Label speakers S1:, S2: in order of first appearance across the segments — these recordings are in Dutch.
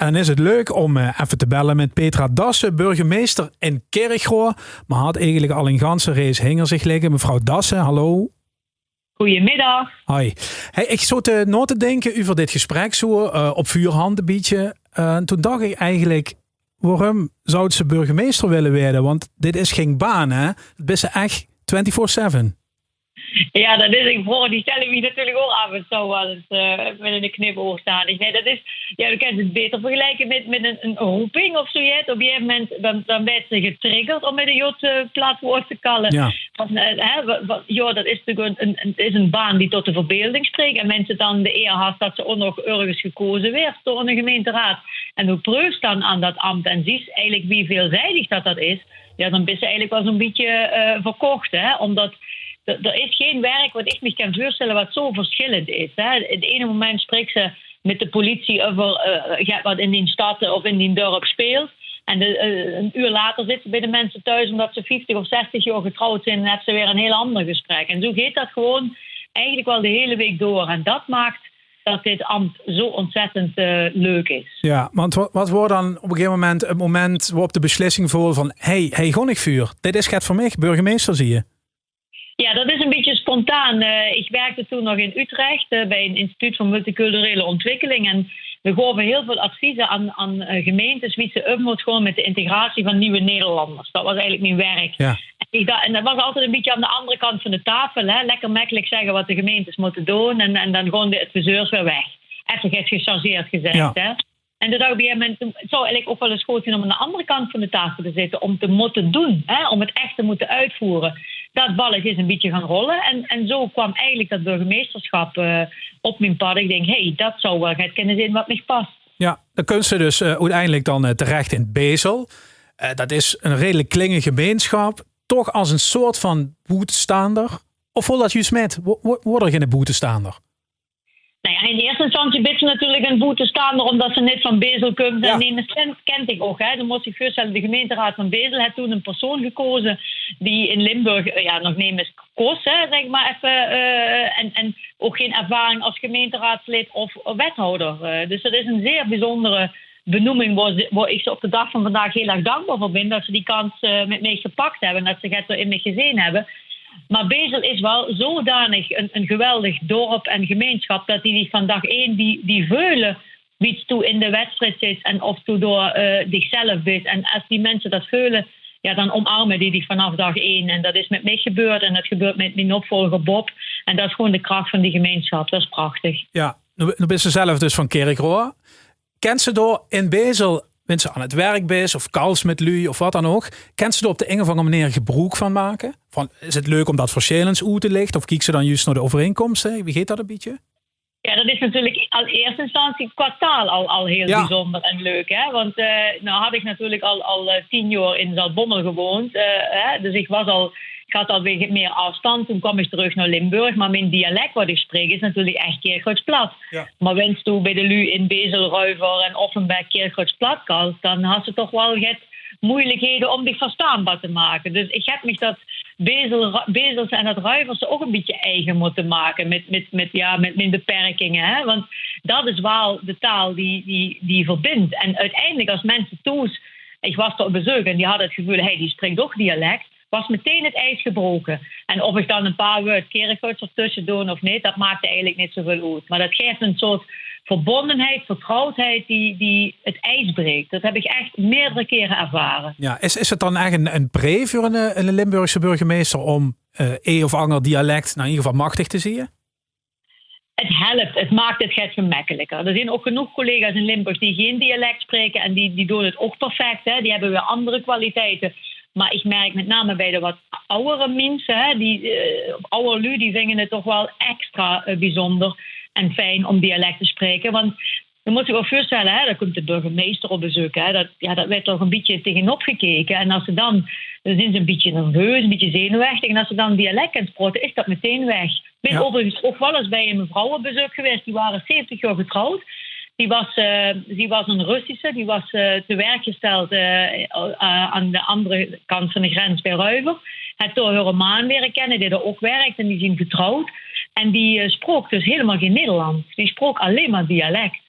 S1: En dan is het leuk om even te bellen met Petra Dassen, burgemeester in Kerkrade. Maar had eigenlijk al een ganse race hinger zich liggen. Mevrouw Dassen, hallo.
S2: Goedemiddag.
S1: Hoi. Hey, ik zat na te denken over dit gesprek zo op vuurhand een beetje. Toen dacht ik eigenlijk, waarom zou ze burgemeester willen worden? Want dit is geen baan, hè? Het is echt 24/7.
S2: Ja, dat is een vraag. Die stellen we natuurlijk ook af en toe wel eens met een knipoog staan. Nee, dat is, ja, we kunnen het beter vergelijken met een roeping of zoiets. Op een gegeven moment dan werd ze getriggerd om met een Jot-platform te kallen.
S1: Ja.
S2: Dat is natuurlijk een baan die tot de verbeelding spreekt. En mensen dan de eer had dat ze ook nog ergens gekozen werd door een gemeenteraad. En hoe preuft dan aan dat ambt en ziet eigenlijk wie veelzijdig dat is. Ja, dan is ze eigenlijk wel zo'n beetje verkocht, hè. Omdat er is geen werk wat ik me kan voorstellen wat zo verschillend is. Hè. In het ene moment spreekt ze met de politie over wat in die stad of in die dorp speelt. En een uur later zit ze bij de mensen thuis omdat ze 50 of 60 jaar getrouwd zijn en heeft ze weer een heel ander gesprek. En zo gaat dat gewoon eigenlijk wel de hele week door. En dat maakt dat dit ambt zo ontzettend leuk is.
S1: Ja, want wat wordt dan op een gegeven moment het moment waarop de beslissing voelt van hey, gon ik vuur. Dit is het voor mij, burgemeester zie je.
S2: Ja, dat is een beetje spontaan. Ik werkte toen nog in Utrecht bij een instituut voor multiculturele ontwikkeling. En we gaven heel veel adviezen aan gemeentes wie ze moet gewoon met de integratie van nieuwe Nederlanders. Dat was eigenlijk mijn werk.
S1: Ja.
S2: En dat was altijd een beetje aan de andere kant van de tafel. Hè? Lekker makkelijk zeggen wat de gemeentes moeten doen. En dan gewoon de adviseurs weer weg. Even het gechargeerd gezegd.
S1: Ja.
S2: Hè? En dat op een gegeven moment zou eigenlijk ook wel eens goed zijn om aan de andere kant van de tafel te zitten. Om te moeten doen. Hè? Om het echt te moeten uitvoeren. Dat balletje is een beetje gaan rollen. En zo kwam eigenlijk dat burgemeesterschap op mijn pad. Ik denk, dat zou wel het kunnen zijn wat me past.
S1: Ja, dan kun je dus uiteindelijk dan terecht in Bezel. Dat is een redelijk klingende gemeenschap. Toch als een soort van boetestaander. Of vol dat juist met? Wordt er geen boetestaander?
S2: Nou ja, in eerste instantie biedt ze natuurlijk een boetestaander omdat ze net van Bezel komt.
S1: Ja.
S2: En die kent ik ook. Hè. Dan moest ik voorstellen, de gemeenteraad van Bezel heeft toen een persoon gekozen die in Limburg nog niet eens kost, hè, zeg maar even. En ook geen ervaring als gemeenteraadslid of wethouder. Dus dat is een zeer bijzondere benoeming waar ik ze op de dag van vandaag heel erg dankbaar voor ben. Dat ze die kans met mij gepakt hebben. Dat ze het er in me gezien hebben. Maar Bezel is wel zodanig een geweldig dorp en gemeenschap dat die van dag 1 die veulen wie toe in de wedstrijd zit en of toe door zichzelf is. En als die mensen dat veulen, ja, dan omarmen die vanaf dag 1. En dat is met mij gebeurd en dat gebeurt met mijn opvolger Bob. En dat is gewoon de kracht van die gemeenschap. Dat is prachtig.
S1: Ja, nu ben ze zelf dus van Kerkrade. Kent ze door in Bezel, mensen aan het werk is of kals met lui of wat dan ook. Kent ze er op de een of andere manier gebruik van maken? Is het leuk om dat verschillend uit te lichten? Of kijkt ze dan juist naar de overeenkomsten? Wie gaat dat een beetje?
S2: Ja, dat is natuurlijk al eerste instantie qua taal al heel bijzonder en leuk. Hè? Want nou had ik natuurlijk al 10 jaar in Zaltbommel gewoond. Dus ik had al weer meer afstand. Toen kwam ik terug naar Limburg. Maar mijn dialect wat ik spreek is natuurlijk echt Kerkroods-Plat. Ja. Maar wens toe bij de lui in Bezel, Ruiver en Offenberg Kerkroods-Plat kalt, dan had ze toch wel moeilijkheden om die verstaanbaar te maken. Dus ik heb me dat Bezels en dat Ruivers ook een beetje eigen moeten maken met mijn beperkingen. Hè? Want dat is wel de taal die verbindt. En uiteindelijk als mensen thuis, ik was er op bezoek en die hadden het gevoel, die spreekt ook dialect, was meteen het ijs gebroken. En of ik dan een paar woorden Kerkroods ertussen doe of niet, dat maakte eigenlijk niet zoveel uit. Maar dat geeft een soort verbondenheid, vertrouwdheid die het ijs breekt. Dat heb ik echt meerdere keren ervaren. Ja,
S1: is het dan echt een pre voor een Limburgse burgemeester om of ander dialect in ieder geval machtig te zien?
S2: Het helpt, het maakt het gemakkelijker. Er zijn ook genoeg collega's in Limburg die geen dialect spreken en die doen het ook perfect. Hè. Die hebben weer andere kwaliteiten. Maar ik merk met name bij de wat oudere mensen, oude lui, die vinden het toch wel extra bijzonder en fijn om dialect te spreken. Want dan moet je wel voorstellen, daar komt de burgemeester op bezoek. Hè. Dat werd toch een beetje tegenop gekeken. En als ze dan zijn ze een beetje nerveus, een beetje zenuwachtig. En als ze dan dialect gaan spreken, is dat meteen weg. Ik ben overigens ook wel eens bij een mevrouw op bezoek geweest. Die waren 70 jaar getrouwd. Die was een Russische. Die was te werk gesteld aan de andere kant van de grens bij Ruiver. Het door haar man leren kennen, die er ook werkt. En die zijn getrouwd. En die sprak dus helemaal geen Nederlands. Die sprak alleen maar dialect.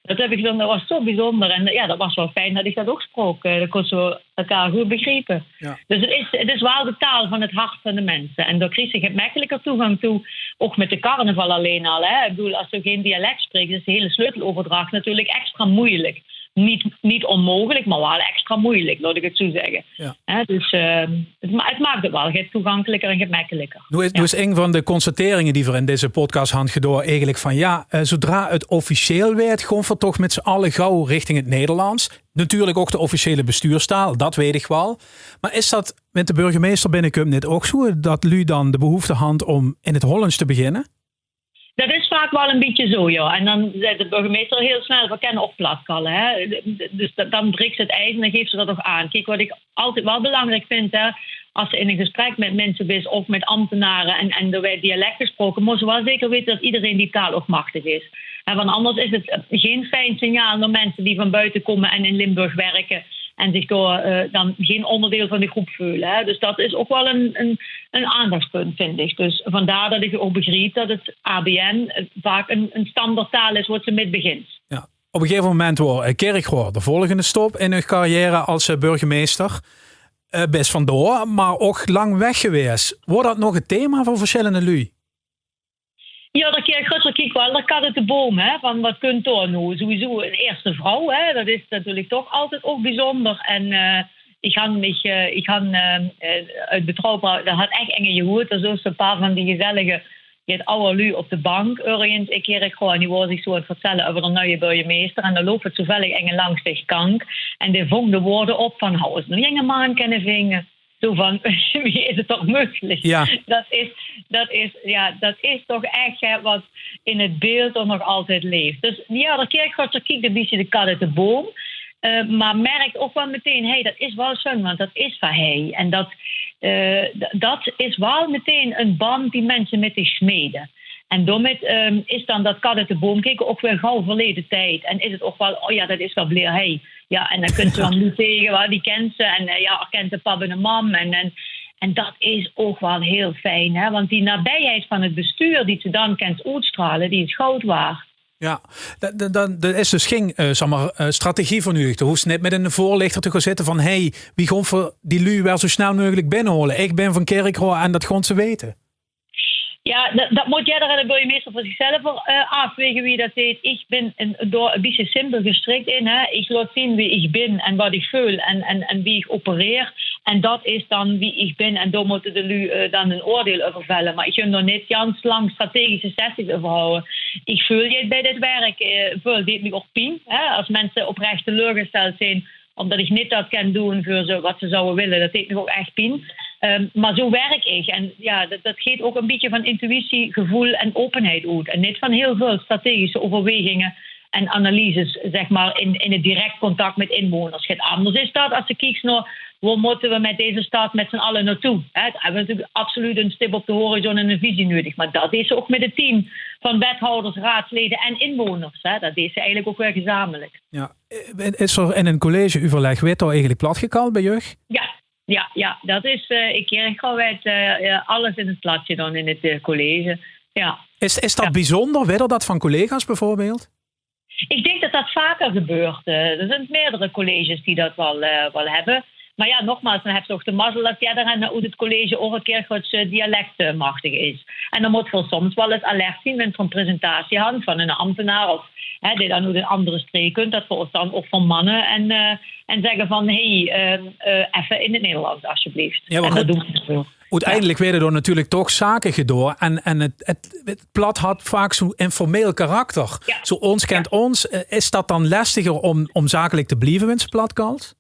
S2: Dat heb ik dan, dat was zo bijzonder. En ja, dat was wel fijn dat ik dat ook sprak. Dat kon zo elkaar goed begrepen.
S1: Ja.
S2: Dus het is wel de taal van het hart van de mensen. En daar kreeg ik het makkelijker toegang toe. Ook met de carnaval alleen al. Hè. Ik bedoel, als je geen dialect spreekt, is de hele sleuteloverdracht natuurlijk extra moeilijk. Niet onmogelijk, maar wel extra moeilijk, laat ik het zo zeggen.
S1: Ja.
S2: Dus het maakt het wel toegankelijker en gemakkelijker.
S1: Nu is een van de constateringen die we in deze podcast handgedoor eigenlijk van zodra het officieel werd, gewoon we toch met z'n allen gauw richting het Nederlands. Natuurlijk ook de officiële bestuurstaal, dat weet ik wel. Maar is dat met de burgemeester binnenkomt net ook zo, dat u dan de behoefte had om in het Hollands te beginnen?
S2: Dat is vaak wel een beetje zo, ja. En dan zei de burgemeester heel snel, we kennen ook platkallen. Hè. Dus dan breekt ze het ijs en dan geeft ze dat ook aan. Kijk, wat ik altijd wel belangrijk vind, hè, als ze in een gesprek met mensen is of met ambtenaren en er werd dialect gesproken, moet ze wel zeker weten dat iedereen die taal ook machtig is. En want anders is het geen fijn signaal naar mensen die van buiten komen en in Limburg werken en zich door dan geen onderdeel van de groep voelen. Hè. Dus dat is ook wel een aandachtspunt, vind ik. Dus vandaar dat ik ook begreep dat het ABN vaak een standaardtaal is wat ze mee begint.
S1: Ja. Op een gegeven moment wordt Kerkroor de volgende stop in hun carrière als burgemeester. Best vandoor, maar ook lang weg geweest. Wordt dat nog het thema voor verschillende lui?
S2: Ja, daar kijk wel. Daar kan het de boom, hè, van wat kunt er nou? Sowieso een eerste vrouw, hè, dat is natuurlijk toch altijd ook bijzonder. En ik ga uit Betrouwbaar, dat had echt enge gehoord. Er zijn een paar van die gezellige, het oude lui op de bank. Ik gewoon, die worden zich zo aan het vertellen over de nieuwe burgemeester. En dan loopt het zoveel enge langs de kank. En die vong de woorden op van, hou eens een jonge man kunnen vingen. Zo van, wie is het toch mogelijk?
S1: Ja.
S2: Dat is toch echt wat in het beeld toch nog altijd leeft. Dus ja, de kerkgod kijkt een beetje de kat uit de boom. Maar merkt ook wel meteen, hey, dat is wel zo, want dat is van hij. En dat is wel meteen een band die mensen met zich smeden. En daarmee is dan dat kat uit de boom kijken ook weer gauw verleden tijd. En is het ook wel, oh ja, dat is wel bleer hij. Ja, en dan kunt ze dan nu tegen, die kent ze. En kent de pap en de mam. En dat is ook wel heel fijn. Hè? Want die nabijheid van het bestuur die ze dan kent uitstralen, die is goud waard.
S1: Ja, dat is dus geen strategie van u. Je hoeft net met een voorlichter te gaan zitten van wie gewoon voor die lui wel zo snel mogelijk binnenholen. Ik ben van Kerkroor en dat gewoon ze weten.
S2: Ja, dat moet jij er de burgemeester voor zichzelf afwegen wie dat deed. Ik ben door een beetje simpel gestrikt in. Hè. Ik laat zien wie ik ben en wat ik voel en wie ik opereer. En dat is dan wie ik ben. En daar moeten de lui dan een oordeel over vellen. Maar ik ga er niet jans lang strategische sessies over houden. Ik voel je bij dit werk. Voel dit me ook pijn. Als mensen oprecht teleurgesteld zijn omdat ik niet dat kan doen voor wat ze zouden willen. Dat deed me ook echt pijn. Maar zo werk ik. En ja, dat geeft ook een beetje van intuïtie, gevoel en openheid uit. En niet van heel veel strategische overwegingen en analyses, zeg maar, in het direct contact met inwoners. Het anders is dat als je kijkt naar waar moeten we met deze stad met z'n allen naartoe. We hebben natuurlijk absoluut een stip op de horizon en een visie nodig. Maar dat is ook met het team van wethouders, raadsleden en inwoners. Dat is eigenlijk ook weer gezamenlijk.
S1: Ja. Is er in een collegeoverleg werd er eigenlijk platgekald bij jeugd?
S2: Ja, dat is ik keer gewoon alles in het platje dan in het college. Ja.
S1: Is dat bijzonder? Werd er dat van collega's bijvoorbeeld?
S2: Ik denk dat dat vaker gebeurt. Er zijn meerdere colleges die dat wel hebben. Maar ja, nogmaals, dan heb je ook de mazzel dat jij er en uit het college ook een keer het dialect machtig is. En dan moet je soms wel eens alert zien met een presentatie aan van een ambtenaar of die dan uit een andere streek kunt. Dat we dan ook van mannen en zeggen van even in het Nederlands alsjeblieft.
S1: Ja, maar
S2: en dat doen we zo.
S1: Uiteindelijk werden er natuurlijk toch zaken gedoor. En het plat had vaak zo'n informeel karakter.
S2: Ja.
S1: Zo ons kent ons. Is dat dan lastiger om zakelijk te blijven met z'n platkalt?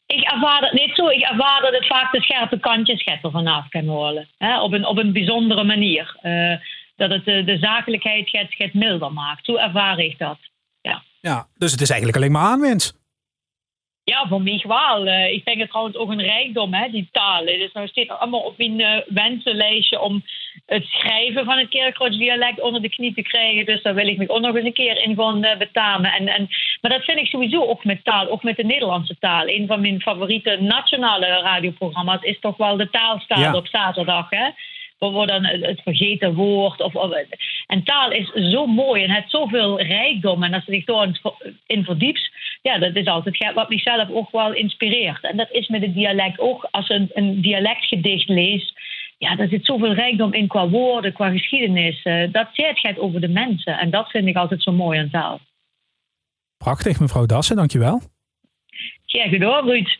S2: Ik ervaar het niet zo. Ik ervaar dat het vaak de scherpe kantjes er vanaf kan holen. Op een bijzondere manier. Dat het de zakelijkheid het milder maakt. Zo ervaar ik dat.
S1: Ja, dus het is eigenlijk alleen maar aanwinst.
S2: Ja, voor mij wel. Ik vind het trouwens ook een rijkdom, die taal. Dus nou staat er allemaal op mijn wensenlijstje om het schrijven van het Kerkroods dialect onder de knie te krijgen. Dus daar wil ik me ook nog eens een keer in gaan betamen. Maar dat vind ik sowieso ook met taal, ook met de Nederlandse taal. Een van mijn favoriete nationale radioprogramma's is toch wel de Taalstaat op zaterdag. Hè? wordt dan het vergeten woord. En taal is zo mooi en heeft zoveel rijkdom. En als je zich in verdiept, ja, dat is altijd wat mij zelf ook wel inspireert. En dat is met het dialect ook. Als je een dialectgedicht leest, ja, daar zit zoveel rijkdom in qua woorden, qua geschiedenis. Dat gaat over de mensen. En dat vind ik altijd zo mooi aan taal.
S1: Prachtig, mevrouw Dassen, dankjewel.
S2: Ja, gedaan, Ruud.